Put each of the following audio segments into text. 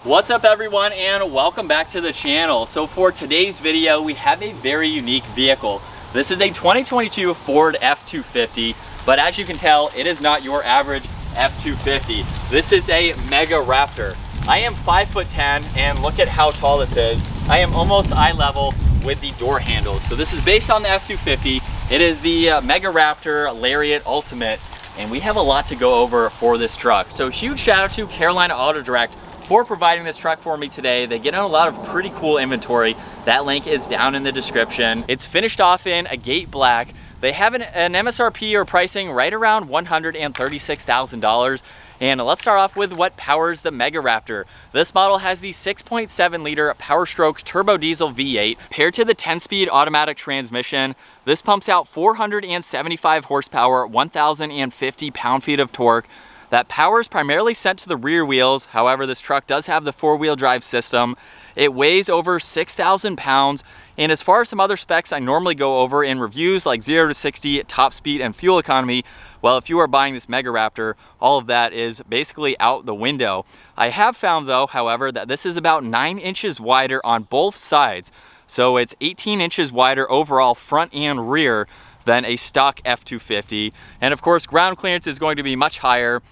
What's up everyone, and welcome back to the channel. So for today's video, we have a very unique vehicle. This is a 2022 Ford F250, but as you can tell, it is not your average F250. This is a Megaraptor. I am 5'10", and look at how tall this is. I am almost eye level with the door handles. So this is based on the F250. It is the Megaraptor Lariat Ultimate, and we have a lot to go over for this truck. So huge shout out to Carolina Auto Direct for providing this truck for me today. They get in a lot of pretty cool inventory. That link is down in the description. It's finished off in agate black. They have an MSRP or pricing right around $136,000. And let's start off with what powers the Megaraptor. This model has the 6.7 liter Power Stroke turbo diesel V8 paired to the 10-speed automatic transmission. This pumps out 475 horsepower, 1,050 pound-feet of torque. That power is primarily sent to the rear wheels. However, this truck does have the four-wheel drive system. It weighs over 6,000 pounds. And as far as some other specs I normally go over in reviews, like 0 to 60, top speed, and fuel economy, well, if you are buying this Megaraptor, all of that is basically out the window. I have found though, however, that this is about 9 inches wider on both sides. So it's 18 inches wider overall, front and rear, than a stock F250. And of course, ground clearance is going to be much higher,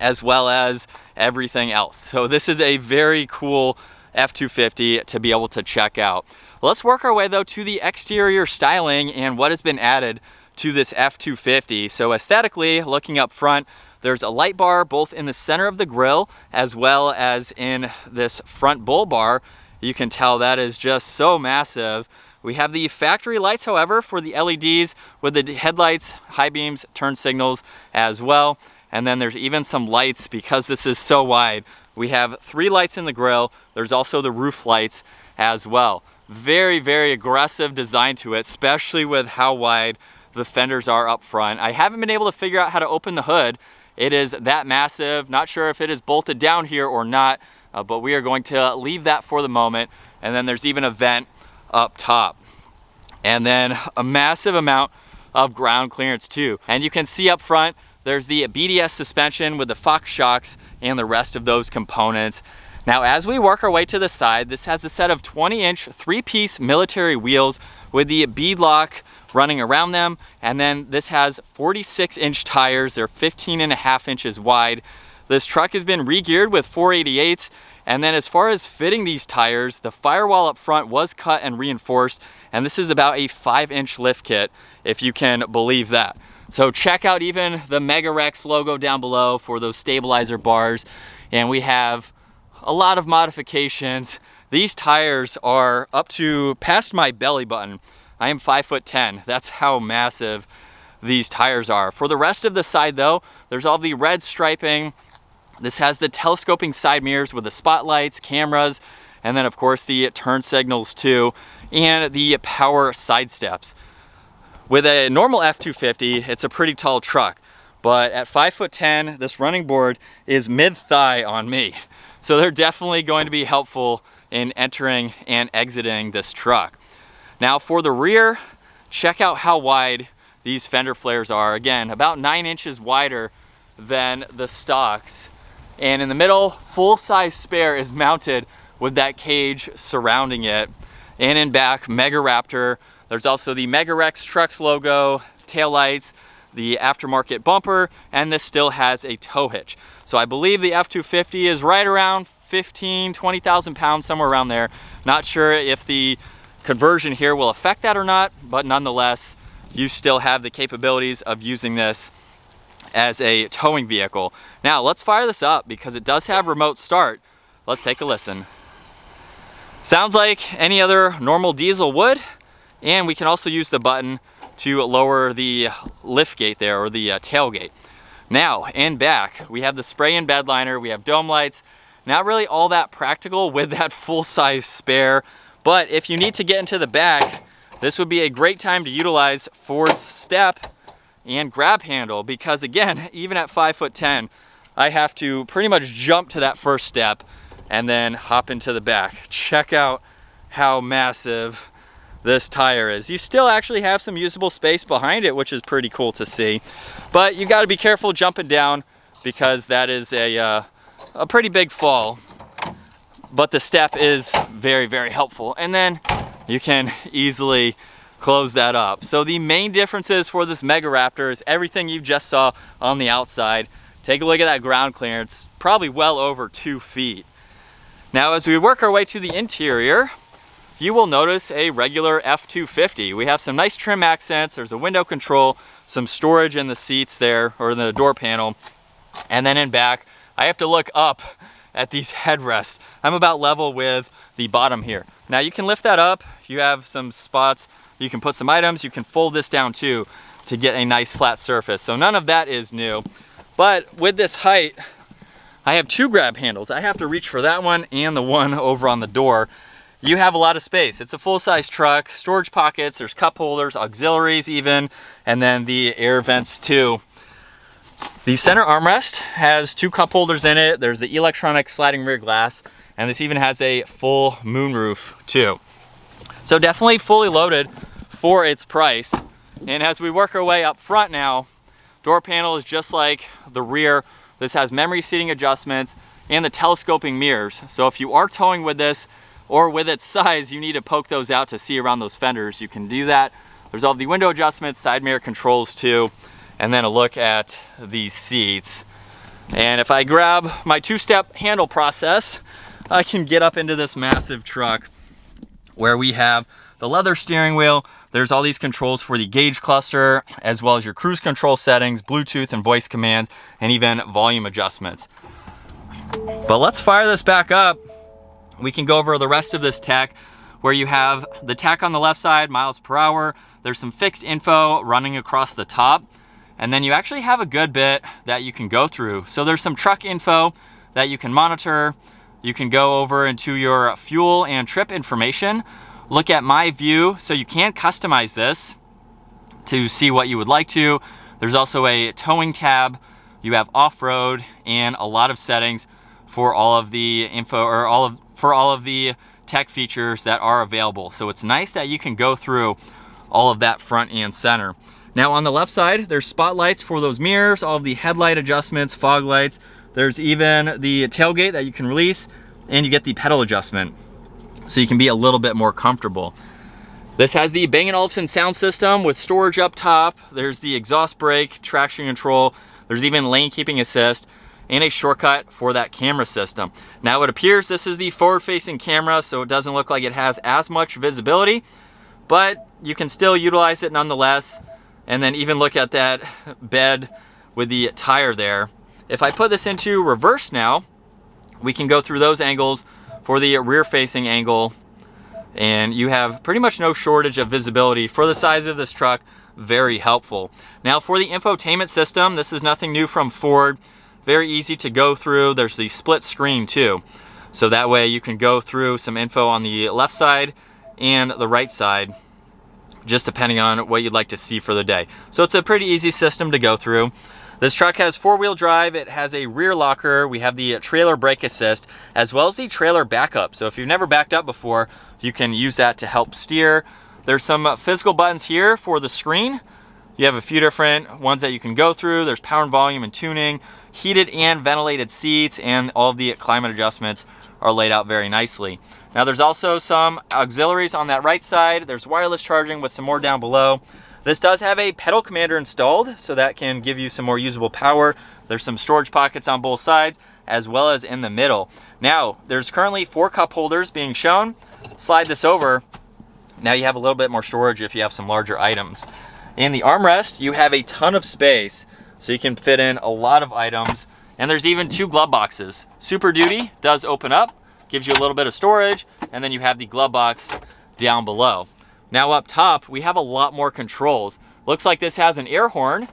as well as everything else. So this is a very cool F250 to be able to check out. Let's work our way though to the exterior styling and what has been added to this F250. So aesthetically, looking up front, there's a light bar both in the center of the grille as well as in this front bull bar. You can tell that is just so massive. We have the factory lights, however, for the LEDs with the headlights, high beams, turn signals as well. And then there's even some lights because this is so wide. We have 3 lights in the grille. There's also the roof lights as well. Very, very aggressive design to it, especially with how wide the fenders are up front. I haven't been able to figure out how to open the hood. It is that massive. Not sure if it is bolted down here or not, but we are going to leave that for the moment. And then there's even a vent up top. And then a massive amount of ground clearance too. And you can see up front, there's the BDS suspension with the Fox shocks and the rest of those components. Now, as we work our way to the side, this has a set of 20-inch 3-piece military wheels with the beadlock running around them. And then this has 46-inch tires. They're 15.5 inches wide. This truck has been re-geared with 488s. And then as far as fitting these tires, the firewall up front was cut and reinforced. And this is about a 5-inch lift kit, if you can believe that. So check out even the Megarex logo down below for those stabilizer bars. And we have a lot of modifications. These tires are up to past my belly button. I am 5'10". That's how massive these tires are. For the rest of the side though, there's all the red striping. This has the telescoping side mirrors with the spotlights, cameras, and then of course the turn signals too, and the power side steps. With a normal F250, it's a pretty tall truck, but at 5'10", this running board is mid-thigh on me. So they're definitely going to be helpful in entering and exiting this truck. Now for the rear, check out how wide these fender flares are. Again, about 9 inches wider than the stocks. And in the middle, full-size spare is mounted with that cage surrounding it. And in back, Megaraptor. There's also the Megarex Trucks logo, taillights, the aftermarket bumper, and this still has a tow hitch. So I believe the F250 is right around 20,000 pounds, somewhere around there. Not sure if the conversion here will affect that or not, but nonetheless, you still have the capabilities of using this as a towing vehicle. Now let's fire this up because it does have remote start. Let's take a listen. Sounds like any other normal diesel would. And we can also use the button to lower the lift gate there, or the tailgate. Now, in back, we have the spray-in bed liner, we have dome lights. Not really all that practical with that full-size spare, but if you need to get into the back, this would be a great time to utilize Ford's step and grab handle, because again, even at 5'10", I have to pretty much jump to that first step and then hop into the back. Check out how massive this tire is. You still actually have some usable space behind it, which is pretty cool to see, but you got to be careful jumping down because that is a pretty big fall. but the step is very, very helpful. And then you can easily close that up. So the main differences for this Megaraptor is everything you just saw on the outside. Take a look at that ground clearance, probably well over 2 feet. Now, as we work our way to the interior, you will notice a regular F250. We have some nice trim accents. There's a window control, some storage in the seats there, or in the door panel. And then in back, I have to look up at these headrests. I'm about level with the bottom here. Now you can lift that up. You have some spots. You can put some items. You can fold this down too to get a nice flat surface. So none of that is new. But with this height, I have 2 grab handles. I have to reach for that one and the one over on the door. You have a lot of space. It's a full-size truck, storage pockets, there's cup holders, auxiliaries even, and then the air vents too. The center armrest has 2 cup holders in it. There's the electronic sliding rear glass, and this even has a full moonroof too. So definitely fully loaded for its price. And as we work our way up front now, door panel is just like the rear. This has memory seating adjustments and the telescoping mirrors. So if you are towing with this, or with its size, you need to poke those out to see around those fenders. You can do that. There's all the window adjustments, side mirror controls too, and then a look at these seats. And if I grab my 2-step handle process, I can get up into this massive truck where we have the leather steering wheel. There's all these controls for the gauge cluster, as well as your cruise control settings, Bluetooth and voice commands, and even volume adjustments. But let's fire this back up. We can go over the rest of this tech, where you have the tech on the left side, miles per hour. There's some fixed info running across the top. And then you actually have a good bit that you can go through. So there's some truck info that you can monitor. You can go over into your fuel and trip information. Look at my view, so you can customize this to see what you would like to. There's also a towing tab. You have off-road and a lot of settings for all of the info, or for all of the tech features that are available. So it's nice that you can go through all of that front and center. Now on the left side, there's spotlights for those mirrors, all of the headlight adjustments, fog lights. There's even the tailgate that you can release, and you get the pedal adjustment, so you can be a little bit more comfortable. This has the Bang & Olufsen sound system with storage up top. There's the exhaust brake, traction control. There's even lane keeping assist, and a shortcut for that camera system. Now it appears this is the forward-facing camera, so it doesn't look like it has as much visibility, but you can still utilize it nonetheless. And then even look at that bed with the tire there. If I put this into reverse now, we can go through those angles for the rear-facing angle, and you have pretty much no shortage of visibility for the size of this truck. Very helpful. Now for the infotainment system, this is nothing new from Ford. Very easy to go through. There's the split screen too. So that way you can go through some info on the left side and the right side, just depending on what you'd like to see for the day. So it's a pretty easy system to go through. This truck has 4-wheel drive. It has a rear locker. We have the trailer brake assist, as well as the trailer backup. So if you've never backed up before, you can use that to help steer. There's some physical buttons here for the screen. You have a few different ones that you can go through. There's power and volume and tuning, heated and ventilated seats, and all of the climate adjustments are laid out very nicely. Now there's also some auxiliaries on that right side. There's wireless charging with some more down below. This does have a pedal commander installed, so that can give you some more usable power. There's some storage pockets on both sides, as well as in the middle. Now, there's currently 4 cup holders being shown. Slide this over. Now you have a little bit more storage if you have some larger items. In the armrest, you have a ton of space, so you can fit in a lot of items. And there's even 2 glove boxes. Super Duty does open up, gives you a little bit of storage, and then you have the glove box down below. Now up top, we have a lot more controls. Looks like this has an air horn,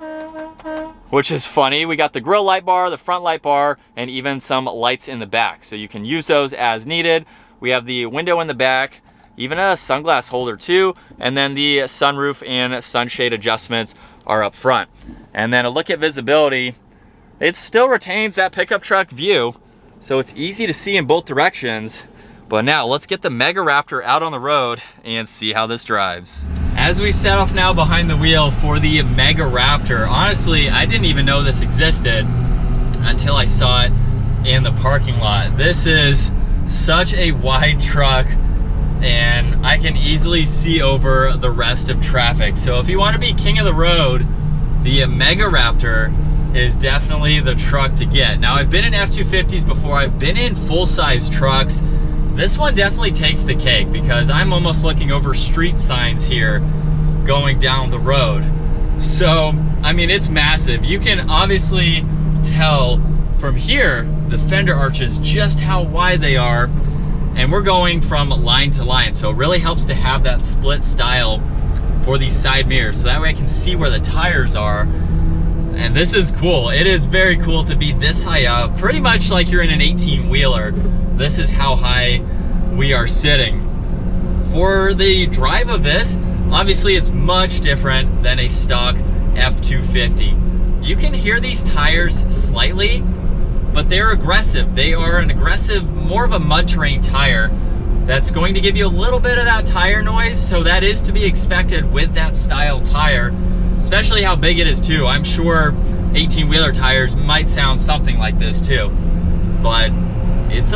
which is funny. We got the grill light bar, the front light bar, and even some lights in the back. So you can use those as needed. We have the window in the back, even a sunglass holder too, and then the sunroof and sunshade adjustments are up front. And then a look at visibility, it still retains that pickup truck view, so it's easy to see in both directions. But now let's get the Megaraptor out on the road and see how this drives. As we set off now behind the wheel for the Megaraptor, honestly, I didn't even know this existed until I saw it in the parking lot. This is such a wide truck, and I can easily see over the rest of traffic. So if you want to be king of the road, the Megaraptor is definitely the truck to get. Now, I've been in F250s before, I've been in full-size trucks. This one definitely takes the cake because I'm almost looking over street signs here going down the road. So, I mean, it's massive. You can obviously tell from here, the fender arches, just how wide they are. And we're going from line to line. So it really helps to have that split style for these side mirrors. So that way I can see where the tires are. And this is cool. It is very cool to be this high up, pretty much like you're in an 18-wheeler. This is how high we are sitting. For the drive of this, obviously it's much different than a stock F250. You can hear these tires slightly, but they're aggressive. They are an aggressive, more of a mud terrain tire that's going to give you a little bit of that tire noise, so that is to be expected with that style tire, especially how big it is too. I'm sure 18-wheeler tires might sound something like this too, but it's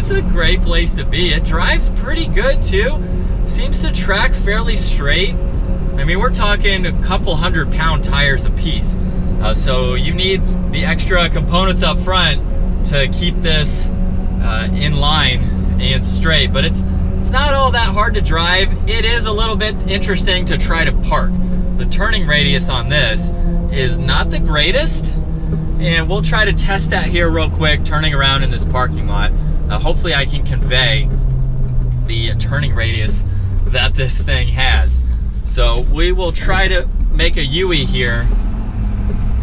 a great place to be. It drives pretty good too. Seems to track fairly straight. I mean, we're talking a couple 100-pound tires a piece. So you need the extra components up front to keep this in line and straight, but it's not all that hard to drive. It is a little bit interesting to try to park. The turning radius on this is not the greatest, and we'll try to test that here real quick, turning around in this parking lot. Hopefully I can convey the turning radius that this thing has. So we will try to make a U-ey here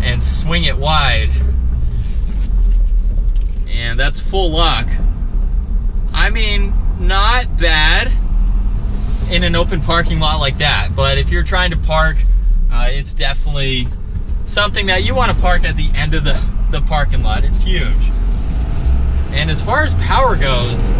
and swing it wide. And that's full lock. I mean, not bad in an open parking lot like that, but if you're trying to park, it's definitely something that you want to park at the end of the parking lot. It's huge. And as far as power goes,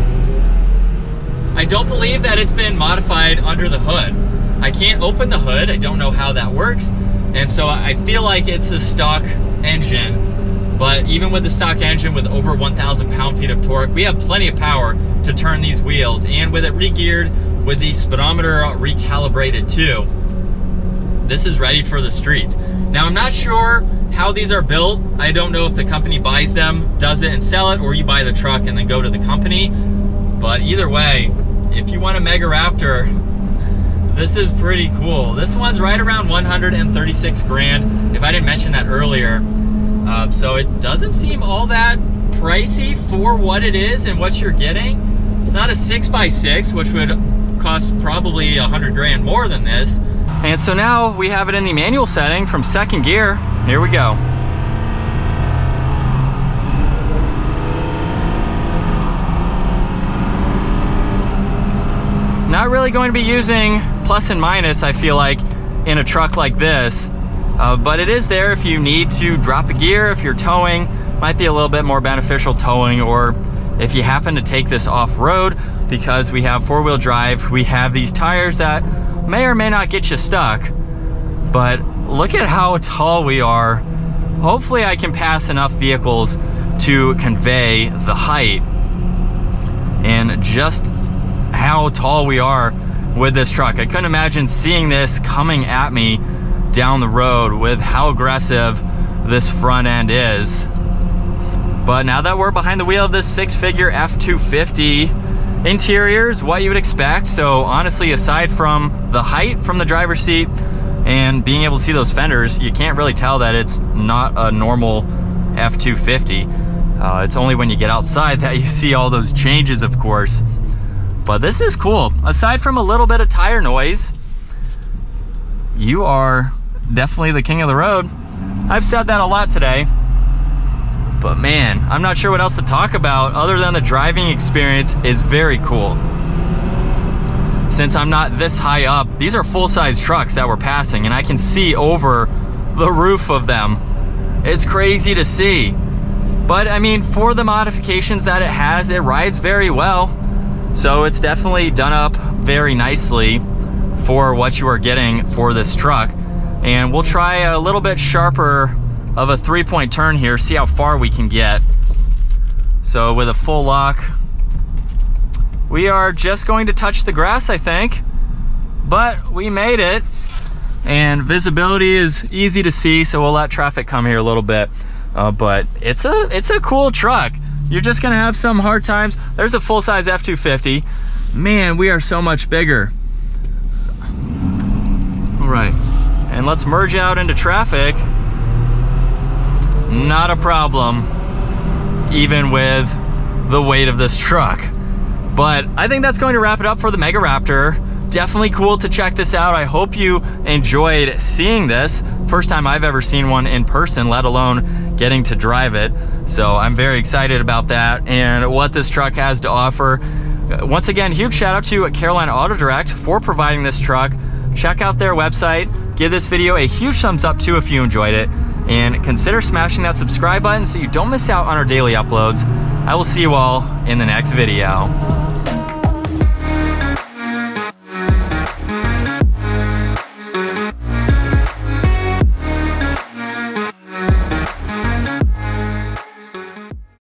I don't believe that it's been modified under the hood. I can't open the hood. I don't know how that works. And so I feel like it's a stock engine, but even with the stock engine with over 1,000 pound-feet of torque, we have plenty of power to turn these wheels. And with it re-geared, with the speedometer recalibrated too, this is ready for the streets. Now, I'm not sure how these are built. I don't know if the company buys them, does it and sell it, or you buy the truck and then go to the company. But either way, if you want a Megaraptor, this is pretty cool. This one's right around 136 grand, if I didn't mention that earlier. So it doesn't seem all that pricey for what it is and what you're getting. It's not a 6x6, which would cost probably 100 grand more than this. And so now we have it in the manual setting from second gear. Here we go. Not really going to be using plus and minus, I feel like, in a truck like this, but it is there if you need to drop a gear, if you're towing. Might be a little bit more beneficial towing, or if you happen to take this off-road, because we have four-wheel drive, we have these tires that may or may not get you stuck. But look at how tall we are. Hopefully I can pass enough vehicles to convey the height and just how tall we are with this truck. I couldn't imagine seeing this coming at me down the road with how aggressive this front end is. But now that we're behind the wheel of this six-figure F250, interior is what you would expect. So honestly, aside from the height from the driver's seat and being able to see those fenders, you can't really tell that it's not a normal F250. It's only when you get outside that you see all those changes, of course. But this is cool. Aside from a little bit of tire noise, you are definitely the king of the road. I've said that a lot today, but man, I'm not sure what else to talk about other than the driving experience is very cool. Since I'm not this high up, these are full-size trucks that we're passing, and I can see over the roof of them. It's crazy to see. But I mean, for the modifications that it has, it rides very well. So it's definitely done up very nicely for what you are getting for this truck. And we'll try a little bit sharper of a 3-point turn here, see how far we can get. So with a full lock, We are just going to touch the grass, I think, but we made it. And visibility is easy to see, so we'll let traffic come here a little bit. But it's a cool truck. You're just gonna have some hard times. There's a full-size F250. Man, we are so much bigger. All right, and let's merge out into traffic. Not a problem, even with the weight of this truck. But I think that's going to wrap it up for the Megaraptor. Definitely cool to check this out. I hope you enjoyed seeing this. First time I've ever seen one in person, let alone getting to drive it. So I'm very excited about that and what this truck has to offer. Once again, huge shout out to Carolina Auto Direct for providing this truck. Check out their website. Give this video a huge thumbs up too if you enjoyed it. And consider smashing that subscribe button so you don't miss out on our daily uploads. I will see you all in the next video.